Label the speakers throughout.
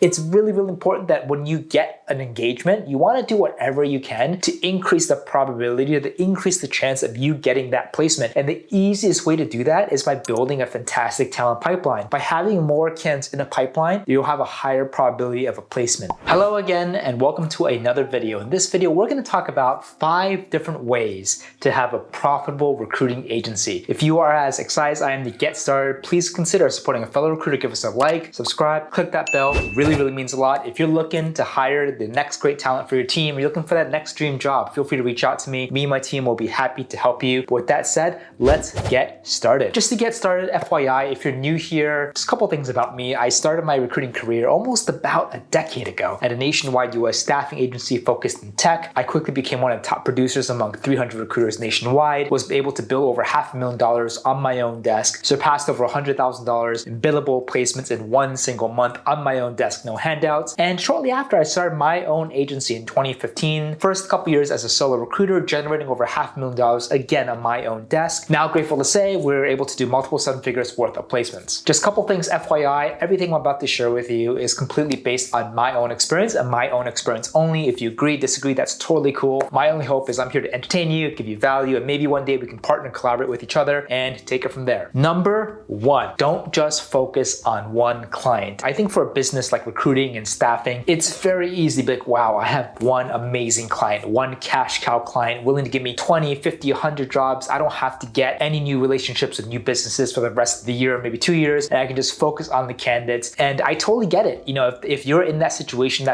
Speaker 1: It's really, really important that when you get an engagement, you want to do whatever you can to increase the probability or to increase the chance of you getting that placement. And the easiest way to do that is by building a fantastic talent pipeline. By having more candidates in a pipeline, you'll have a higher probability of a placement. Hello again, and welcome to another video. In this video, we're going to talk about 5 different ways to have a profitable recruiting agency. If you are as excited as I am to get started, please consider supporting a fellow recruiter. Give us a like, subscribe, click that bell. It really means a lot. If you're looking to hire the next great talent for your team, or you're looking for that next dream job, feel free to reach out to me. Me and my team will be happy to help you. But with that said, let's get started. Just to get started, FYI, if you're new here, just a couple things about me. I started my recruiting career almost about a decade ago at a nationwide US staffing agency focused in tech. I quickly became one of the top producers among 300 recruiters nationwide, was able to bill over $500,000 on my own desk, surpassed over $100,000 in billable placements in one single month on my own desk, no handouts. And shortly after, I started my own agency in 2015. First couple years as a solo recruiter, generating over $500,000 again on my own desk. Now, grateful to say, we're able to do multiple 7 figures worth of placements. Just a couple things FYI, everything I'm about to share with you is completely based on my own experience and my own experience only. If you agree, disagree, that's totally cool. My only hope is I'm here to entertain you, give you value, and maybe one day we can partner and collaborate with each other and take it from there. Number 1, don't just focus on one client. I think for a business like recruiting and staffing, it's very easy to be like, wow, I have one amazing client, one cash cow client willing to give me 20, 50, 100 jobs. I don't have to get any new relationships with new businesses for the rest of the year, maybe 2 years, and I can just focus on the candidates. And I totally get it. You know, if you're in that situation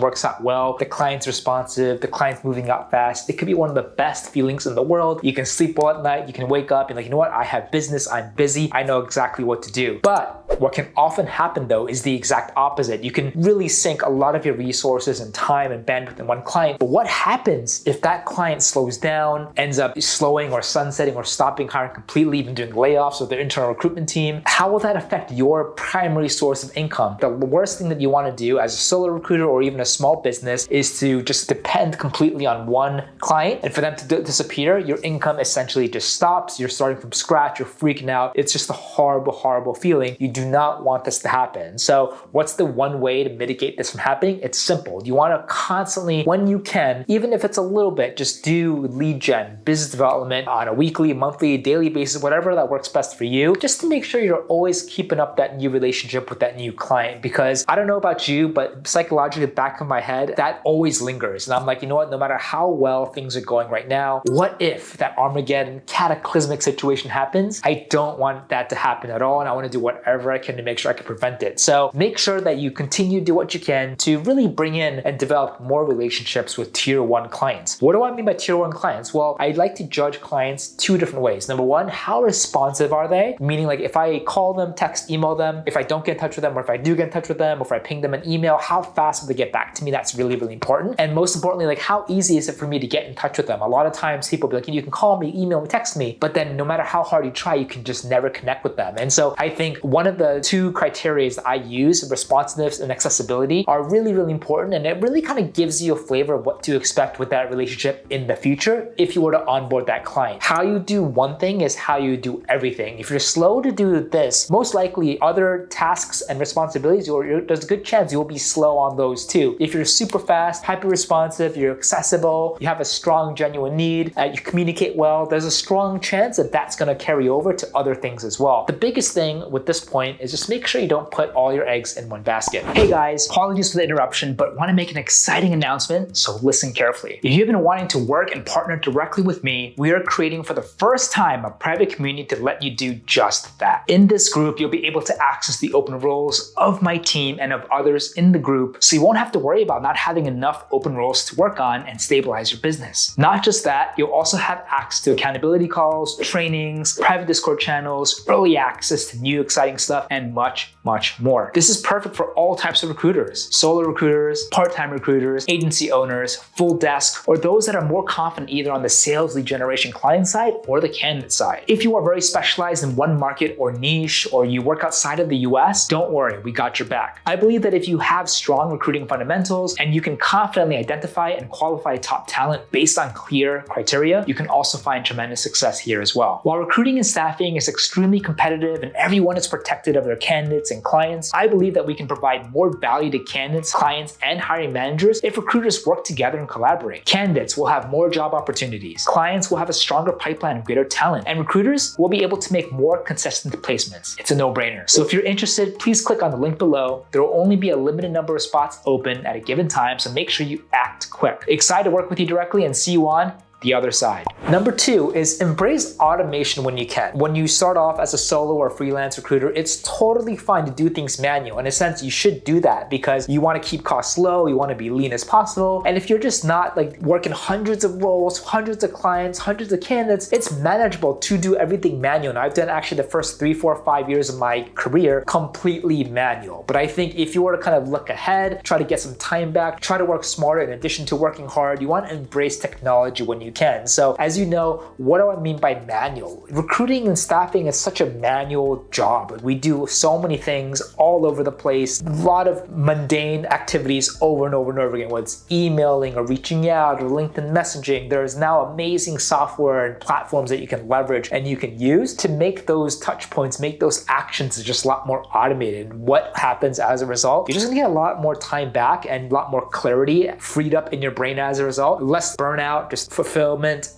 Speaker 1: works out well, the client's responsive, the client's moving out fast, it could be one of the best feelings in the world. You can sleep well at night, you can wake up and like, you know what, I have business, I'm busy, I know exactly what to do. But what can often happen though is the exact opposite. You can really sink a lot of your resources and time and bandwidth in one client. But what happens if that client slows down, ends up slowing or sunsetting or stopping hiring completely, even doing layoffs with their internal recruitment team? How will that affect your primary source of income? The worst thing that you want to do as a solo recruiter or even a small business is to just depend completely on one client, and for them to disappear, your income essentially just stops. You're starting from scratch, you're freaking out. It's just a horrible feeling. You do not want this to happen. So what's the one way to mitigate this from happening? It's simple. You want to constantly, when you can, even if it's a little bit, just do lead gen, business development on a weekly, monthly, daily basis, whatever that works best for you, just to make sure you're always keeping up that new relationship with that new client. Because I don't know about you, but psychologically, back of my head, that always lingers. And I'm like, you know what, no matter how well things are going right now, what if that Armageddon cataclysmic situation happens? I don't want that to happen at all. And I want to do whatever I can to make sure I can prevent it. So make sure that you continue to do what you can to really bring in and develop more relationships with tier 1 clients. What do I mean by tier 1 clients? Well, I like to judge clients 2 different ways. Number 1, how responsive are they? Meaning like if I call them, text, email them, if I don't get in touch with them, or if I do get in touch with them, or if I ping them an email, how fast will they get back to me? That's really important. And most importantly, like how easy is it for me to get in touch with them? A lot of times people be like, you can call me, email me, text me, but then no matter how hard you try, you can just never connect with them. And so I think one of the 2 criteria that I use, responsiveness and accessibility, are really important. And it really kind of gives you a flavor of what to expect with that relationship in the future if you were to onboard that client. How you do one thing is how you do everything. If you're slow to do this, most likely other tasks and responsibilities, there's a good chance you will be slow on those too. If you're super fast, hyper responsive, you're accessible, you have a strong, genuine need, you communicate well, there's a strong chance that that's going to carry over to other things as well. The biggest thing with this point is just make sure you don't put all your eggs in one basket. Hey guys, apologies for the interruption, but want to make an exciting announcement, so listen carefully. If you've been wanting to work and partner directly with me, we are creating for the first time a private community to let you do just that. In this group, you'll be able to access the open roles of my team and of others in the group, so you won't have to worry about not having enough open roles to work on and stabilize your business. Not just that, you'll also have access to accountability calls, trainings, private Discord channels, early access to new exciting stuff, and much more. This is perfect for all types of recruiters: solo recruiters, part-time recruiters, agency owners, full desk, or those that are more confident either on the sales lead generation client side or the candidate side. If you are very specialized in one market or niche, or you work outside of the US, don't worry, we got your back. I believe that if you have strong recruiting fundamentals and you can confidently identify and qualify top talent based on clear criteria, you can also find tremendous success here as well. While recruiting and staffing is extremely competitive and everyone is protected of their candidates and clients, I believe that we can provide provide more value to candidates, clients, and hiring managers if recruiters work together and collaborate. Candidates will have more job opportunities, clients will have a stronger pipeline of greater talent, and recruiters will be able to make more consistent placements. It's a no-brainer. So if you're interested, please click on the link below. There will only be a limited number of spots open at a given time, so make sure you act quick. Excited to work with you directly and see you on the other side. Number 2 is embrace automation when you can. When you start off as a solo or freelance recruiter, it's totally fine to do things manual. In a sense, you should do that because you want to keep costs low, you want to be lean as possible. And if you're just not like working hundreds of roles, hundreds of clients, hundreds of candidates, it's manageable to do everything manual. And I've done actually the first 3, 4, 5 years of my career completely manual. But I think if you were to kind of look ahead, try to get some time back, try to work smarter in addition to working hard, you want to embrace technology when you can. So as you know, what do I mean by manual? Recruiting and staffing is such a manual job. We do so many things all over the place, a lot of mundane activities over and over and over again, whether it's emailing or reaching out or LinkedIn messaging. There's now amazing software and platforms that you can leverage and you can use to make those touch points, make those actions just a lot more automated. And what happens as a result? You're just gonna get a lot more time back and a lot more clarity freed up in your brain as a result. Less burnout, just fulfillment,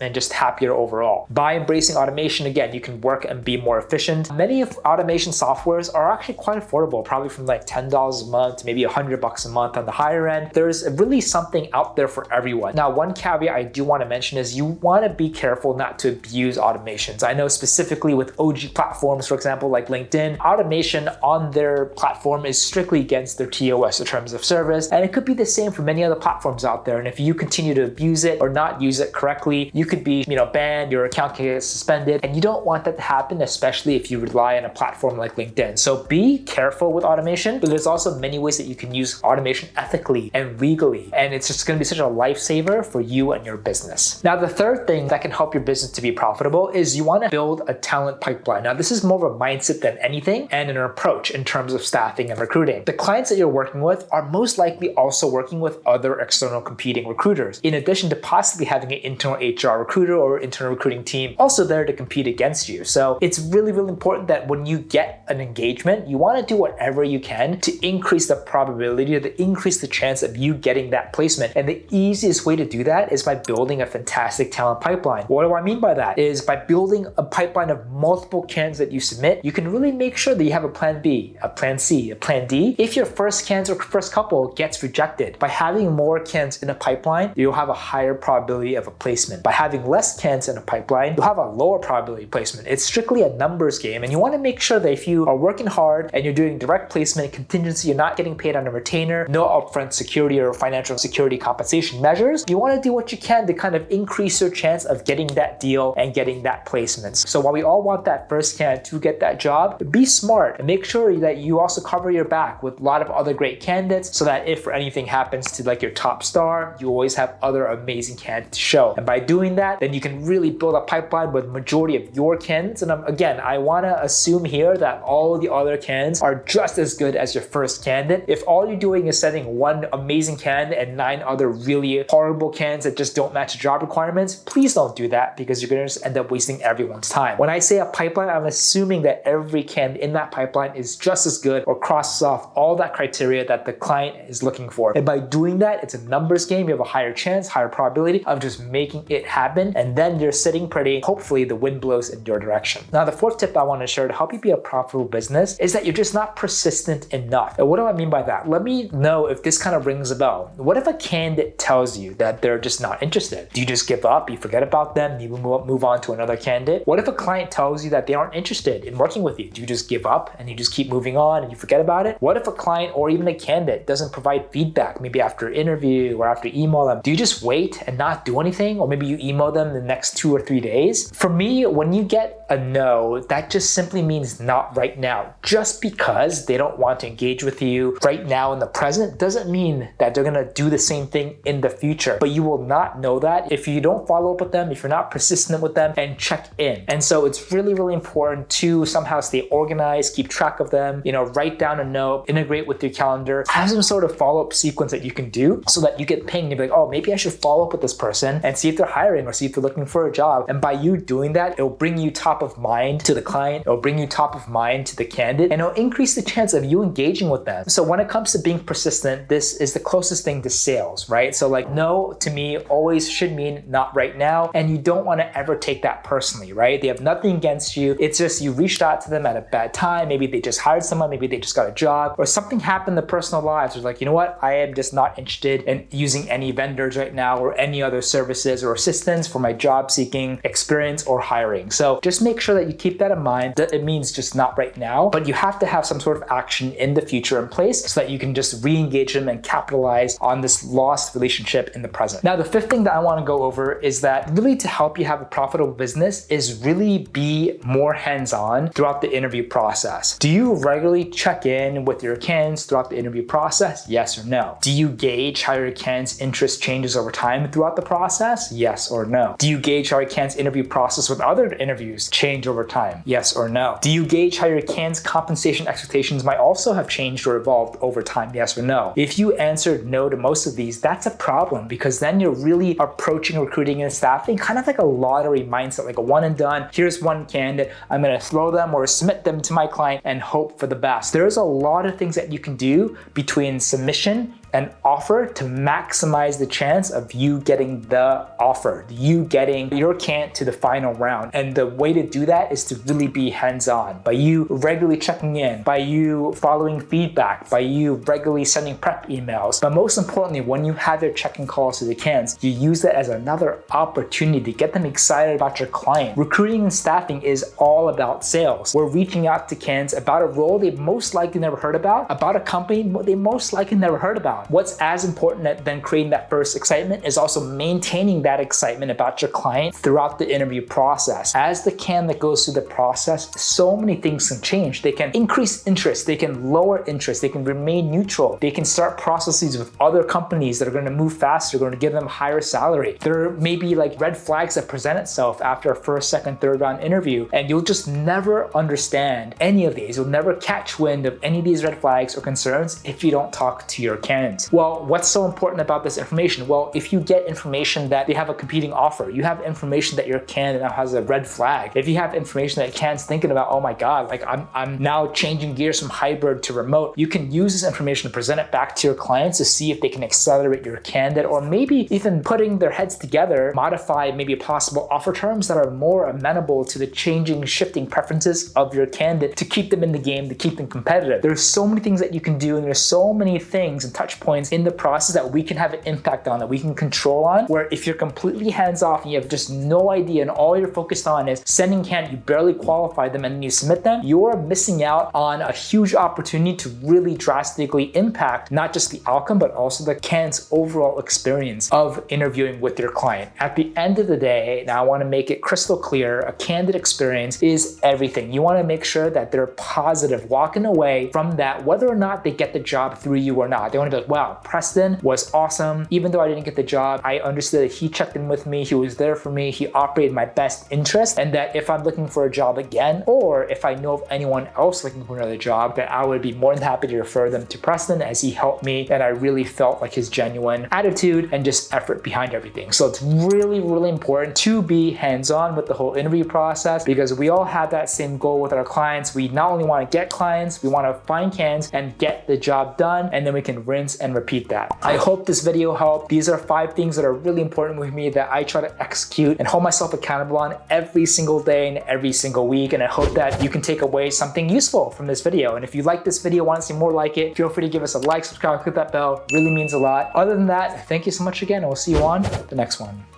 Speaker 1: and just happier overall. By embracing automation, again, you can work and be more efficient. Many of automation softwares are actually quite affordable, probably from like $10 a month to maybe $100 a month on the higher end. There's really something out there for everyone. Now, one caveat I do want to mention is you want to be careful not to abuse automations. I know specifically with OG platforms, for example, like LinkedIn, automation on their platform is strictly against their TOS, the terms of service, and it could be the same for many other platforms out there. And if you continue to abuse it or not use it correctly, you could be, banned, your account can get suspended, and you don't want that to happen, especially if you rely on a platform like LinkedIn. So be careful with automation, but there's also many ways that you can use automation ethically and legally, and it's just going to be such a lifesaver for you and your business. Now, the third thing that can help your business to be profitable is you want to build a talent pipeline. Now, this is more of a mindset than anything and an approach in terms of staffing and recruiting. The clients that you're working with are most likely also working with other external competing recruiters, in addition to possibly having an internal HR recruiter or internal recruiting team also there to compete against you. So it's really, really important that when you get an engagement, you want to do whatever you can to increase the probability, to increase the chance of you getting that placement. And the easiest way to do that is by building a fantastic talent pipeline. What do I mean by that? Is by building a pipeline of multiple candidates that you submit, you can really make sure that you have a plan B, a plan C, a plan D. If your first candidate or first couple gets rejected, by having more candidates in a pipeline, you'll have a higher probability of a placement. By having less candidates in a pipeline, you'll have a lower probability placement. It's strictly a numbers game, and you want to make sure that if you are working hard and you're doing direct placement, contingency, you're not getting paid on a retainer, no upfront security or financial security compensation measures, you want to do what you can to kind of increase your chance of getting that deal and getting that placement. So while we all want that first candidate to get that job, be smart and make sure that you also cover your back with a lot of other great candidates so that if anything happens to like your top star, you always have other amazing candidates to show. And by doing that, then you can really build a pipeline with majority of your candidates. And again, I want to assume here that all the other candidates are just as good as your first candidate. If all you're doing is sending one amazing candidate and 9 other really horrible candidates that just don't match the job requirements, please don't do that because you're going to just end up wasting everyone's time. When I say a pipeline, I'm assuming that every candidate in that pipeline is just as good or crosses off all that criteria that the client is looking for. And by doing that, it's a numbers game. You have a higher chance, higher probability of just making it happen. And then you're sitting pretty. Hopefully the wind blows in your direction. Now, the fourth tip I want to share to help you be a profitable business is that you're just not persistent enough. And what do I mean by that? Let me know if this kind of rings a bell. What if a candidate tells you that they're just not interested? Do you just give up? You forget about them? You move on to another candidate? What if a client tells you that they aren't interested in working with you? Do you just give up and you just keep moving on and you forget about it? What if a client or even a candidate doesn't provide feedback, maybe after interview or after email them? Do you just wait and not do anything? Or maybe you email them the next 2 or 3 days? For me, when you get a no, that just simply means not right now. Just because they don't want to engage with you right now in the present doesn't mean that they're gonna do the same thing in the future. But you will not know that if you don't follow up with them, if you're not persistent with them and check in. And so it's really, really important to somehow stay organized, keep track of them, write down a note, integrate with your calendar, have some sort of follow-up sequence that you can do so that you get pinged and be like, oh, maybe I should follow up with this person and see see if they're hiring or see if they're looking for a job. And by you doing that, it'll bring you top of mind to the client, it'll bring you top of mind to the candidate, and it'll increase the chance of you engaging with them. So when it comes to being persistent, this is the closest thing to sales, right? So like no to me always should mean not right now, and you don't want to ever take that personally, right? They have nothing against you. It's just you reached out to them at a bad time. Maybe they just hired someone, maybe they just got a job, or something happened in their personal lives. They're like, you know what? I am just not interested in using any vendors right now or any other services or assistance for my job seeking experience or hiring. So just make sure that you keep that in mind, that it means just not right now, but you have to have some sort of action in the future in place so that you can just re-engage them and capitalize on this lost relationship in the present. Now, the fifth thing that I want to go over is that really to help you have a profitable business is really be more hands-on throughout the interview process. Do you regularly check in with your candidates throughout the interview process? Yes or no? Do you gauge how your candidates' interest changes over time throughout the process? Yes or no? Do you gauge how your candidates' interview process with other interviews change over time? Yes or no? Do you gauge how your candidates' compensation expectations might also have changed or evolved over time? Yes or no? If you answered no to most of these, that's a problem, because then you're really approaching recruiting and staffing kind of like a lottery mindset, like a one and done. Here's one candidate, I'm gonna throw them or submit them to my client and hope for the best. There's a lot of things that you can do between submission and offer to maximize the chance of you getting the offer, you getting your candidate to the final round. And the way to do that is to really be hands-on, by you regularly checking in, by you following feedback, by you regularly sending prep emails. But most importantly, when you have your check-in calls to the candidates, you use that as another opportunity to get them excited about your client. Recruiting and staffing is all about sales. We're reaching out to candidates about a role they most likely never heard about a company they most likely never heard about. What's as important than creating that first excitement is also maintaining that excitement about your client throughout the interview process. As the candidate goes through the process, so many things can change. They can increase interest, they can lower interest, they can remain neutral, they can start processes with other companies that are going to move faster, going to give them higher salary. There may be like red flags that present itself after a first, second, third round interview, and you'll just never understand any of these. You'll never catch wind of any of these red flags or concerns if you don't talk to your candidates. Well, what's so important about this information? Well, if you get information that they have a competing offer, you have information that your candidate now has a red flag, if you have information that candidate's thinking about, oh my God, like I'm now changing gears from hybrid to remote, you can use this information to present it back to your clients to see if they can accelerate your candidate, or maybe even putting their heads together, modify maybe possible offer terms that are more amenable to the changing, shifting preferences of your candidate to keep them in the game, to keep them competitive. There's so many things that you can do, and there's so many things and touch points in the process that we can have an impact on, that we can control on, where if you're completely hands-off and you have just no idea and all you're focused on is sending candidates, you barely qualify them and then you submit them, you're missing out on a huge opportunity to really drastically impact not just the outcome, but also the candidate's overall experience of interviewing with your client. At the end of the day, now I want to make it crystal clear, a candidate experience is everything. You want to make sure that they're positive, walking away from that, whether or not they get the job through you or not. They want to be like, wow, Preston was awesome. Even though I didn't get the job, I understood that he checked in with me, he was there for me, he operated my best interest, and that if I'm looking for a job again, or if I know of anyone else looking for another job, that I would be more than happy to refer them to Preston, as he helped me, and I really felt like his genuine attitude and just effort behind everything. So it's really, really important to be hands-on with the whole interview process, because we all have that same goal with our clients. We not only want to get clients, we want to find candidates and get the job done, and then we can rinse and repeat that. I hope this video helped. These are 5 things that are really important with me that I try to execute and hold myself accountable on every single day and every single week, and I hope that you can take away something useful from this video. And if you like this video, want to see more like it, feel free to give us a like, subscribe, click that bell. It really means a lot. Other than that, thank you so much again, and we'll see you on the next one.